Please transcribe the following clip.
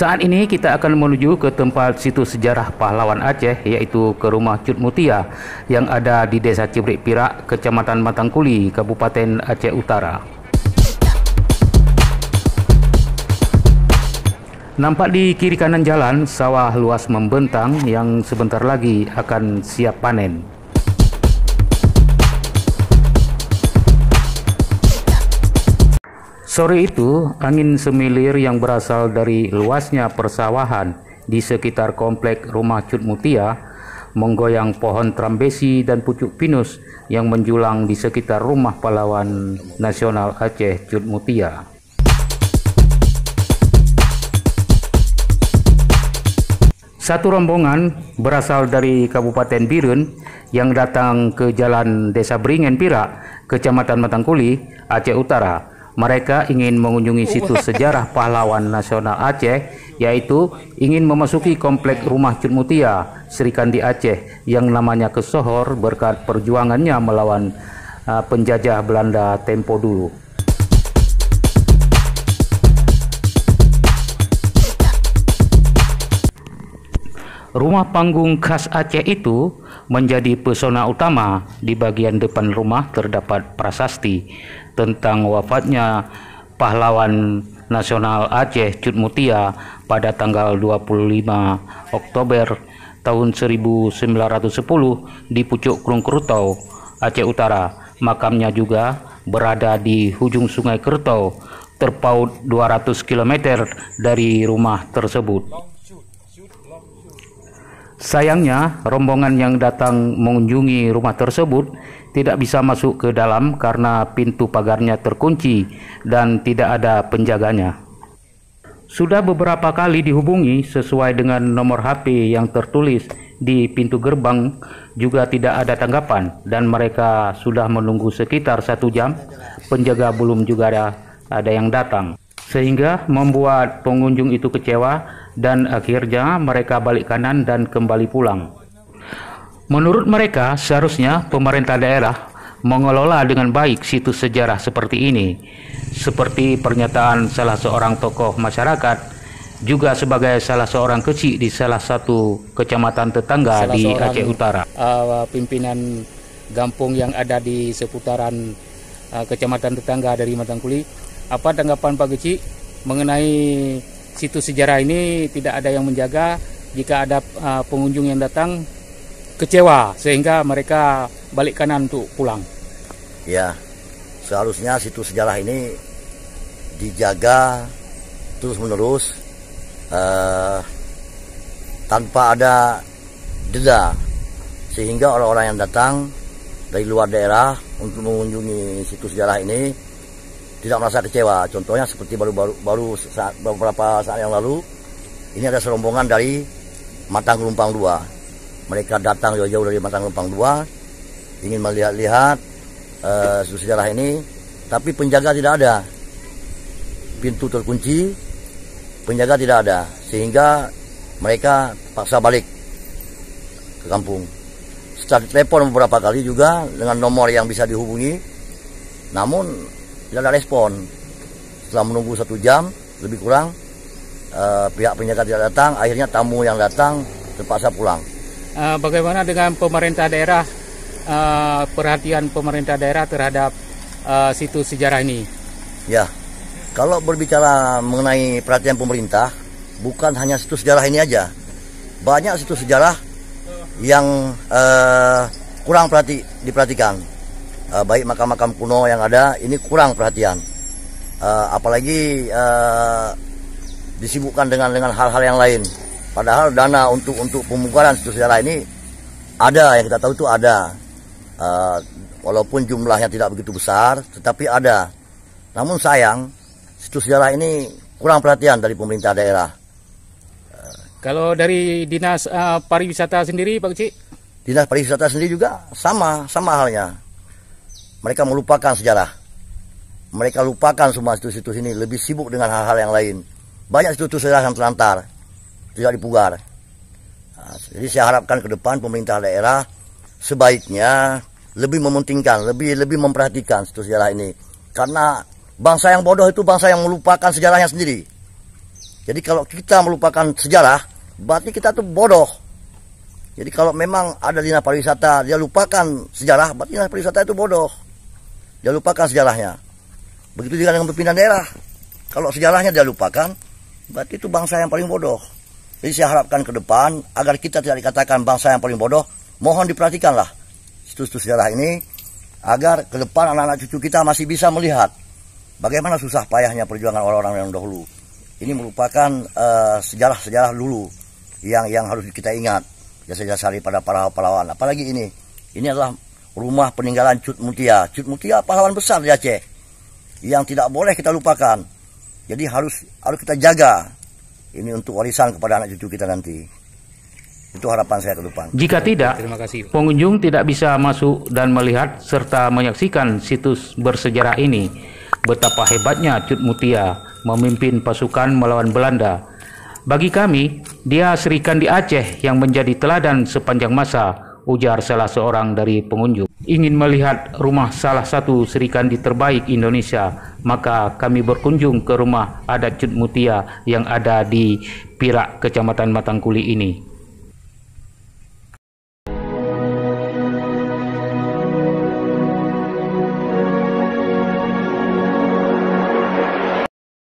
Saat ini kita akan menuju ke tempat situs sejarah pahlawan Aceh, yaitu ke rumah Cut Mutia yang ada di Desa Cibrik Pirak, Kecamatan Matangkuli, Kabupaten Aceh Utara. Nampak di kiri kanan jalan sawah luas membentang yang sebentar lagi akan siap panen. Sore itu, angin semilir yang berasal dari luasnya persawahan di sekitar komplek rumah Cut Mutia menggoyang pohon trambesi dan pucuk pinus yang menjulang di sekitar rumah pahlawan nasional Aceh Cut Mutia. Satu rombongan berasal dari Kabupaten Birun yang datang ke Jalan Desa Beringen Pirak, Kecamatan Matangkuli, Aceh Utara. Mereka ingin mengunjungi situs sejarah pahlawan nasional Aceh, yaitu ingin memasuki komplek rumah Cut Mutia, Serikandi Aceh, yang namanya kesohor berkat perjuangannya melawan penjajah Belanda tempo dulu. Rumah panggung khas Aceh itu menjadi pesona utama. Di bagian depan rumah terdapat prasasti tentang wafatnya pahlawan nasional Aceh Cut Mutia pada tanggal 25 Oktober tahun 1910 di Pucuk Krung Kertau, Aceh Utara. Makamnya juga berada di ujung Sungai Kertau, terpaut 200 km dari rumah tersebut. Sayangnya, rombongan yang datang mengunjungi rumah tersebut tidak bisa masuk ke dalam karena pintu pagarnya terkunci dan tidak ada penjaganya. Sudah beberapa kali dihubungi sesuai dengan nomor HP yang tertulis di pintu gerbang, juga tidak ada tanggapan dan mereka sudah menunggu sekitar 1 jam, penjaga belum juga ada yang datang. Sehingga membuat pengunjung itu kecewa dan akhirnya mereka balik kanan dan kembali pulang. Menurut mereka, seharusnya pemerintah daerah mengelola dengan baik situs sejarah seperti ini, seperti pernyataan salah seorang tokoh masyarakat, juga sebagai salah seorang kecil di salah satu kecamatan tetangga di Aceh Utara. Pimpinan kampung yang ada di seputaran kecamatan tetangga dari Matangkuli, apa tanggapan Pak Geci mengenai situs sejarah ini? Tidak ada yang menjaga, jika ada pengunjung yang datang kecewa sehingga mereka balik kanan untuk pulang. Ya, seharusnya situs sejarah ini dijaga terus-menerus tanpa ada jeda, sehingga orang-orang yang datang dari luar daerah untuk mengunjungi situs sejarah ini tidak merasa kecewa. Contohnya seperti beberapa saat yang lalu, ini ada serombongan dari Matang Lumpang 2. Mereka datang jauh-jauh dari Matang Lumpang 2, ingin melihat-lihat situs sejarah ini, tapi penjaga tidak ada. Pintu terkunci, penjaga tidak ada, sehingga mereka paksa balik ke kampung. Setelah telepon beberapa kali juga dengan nomor yang bisa dihubungi, namun tidak ada respon. Setelah menunggu 1 jam lebih kurang, pihak penjaga tidak datang. Akhirnya tamu yang datang terpaksa pulang. Bagaimana dengan pemerintah daerah, perhatian pemerintah daerah terhadap situs sejarah ini? Ya, kalau berbicara mengenai perhatian pemerintah, bukan hanya situs sejarah ini aja. Banyak situs sejarah yang kurang diperhatikan. Baik makam-makam kuno yang ada ini kurang perhatian, apalagi disibukkan dengan hal-hal yang lain. Padahal dana untuk pembukaran situs sejarah ini ada, yang kita tahu itu ada, walaupun jumlahnya tidak begitu besar, tetapi ada. Namun sayang, situs sejarah ini kurang perhatian dari pemerintah daerah. Kalau dari dinas pariwisata sendiri, Pak Kecik? Dinas pariwisata sendiri juga sama halnya. Mereka melupakan sejarah. Mereka lupakan semua situs-situs ini, lebih sibuk dengan hal-hal yang lain. Banyak situs sejarah yang terlantar, tidak dipugar. Jadi saya harapkan ke depan pemerintah daerah sebaiknya lebih mementingkan, lebih memperhatikan situs sejarah ini. Karena bangsa yang bodoh itu bangsa yang melupakan sejarahnya sendiri. Jadi kalau kita melupakan sejarah, berarti kita tuh bodoh. Jadi kalau memang ada dinas pariwisata, dia lupakan sejarah, berarti dinas pariwisata itu bodoh. Dia lupakan sejarahnya. Begitu juga dengan perpindahan daerah. Kalau sejarahnya dia lupakan, berarti itu bangsa yang paling bodoh. Jadi saya harapkan ke depan, agar kita tidak dikatakan bangsa yang paling bodoh, mohon diperhatikanlah situs-situs sejarah ini, agar ke depan anak-anak cucu kita masih bisa melihat bagaimana susah payahnya perjuangan orang-orang yang dahulu. Ini merupakan sejarah-sejarah dulu yang harus kita ingat, jasa-jasa daripada para pahlawan. Apalagi ini adalah rumah peninggalan Cut Mutia. Cut Mutia pahlawan besar di Aceh yang tidak boleh kita lupakan. Jadi harus kita jaga. Ini untuk warisan kepada anak cucu kita nanti. Itu harapan saya ke depan. Jika tidak, Terima kasih. pengunjung tidak bisa masuk dan melihat serta menyaksikan situs bersejarah ini. Betapa hebatnya Cut Mutia memimpin pasukan melawan Belanda. Bagi kami, dia Serikandi Aceh yang menjadi teladan sepanjang masa, ujar salah seorang dari pengunjung. Ingin melihat rumah salah satu Serikandi terbaik Indonesia, maka kami berkunjung ke rumah adat Cut Mutia yang ada di Pirak, Kecamatan Matangkuli ini.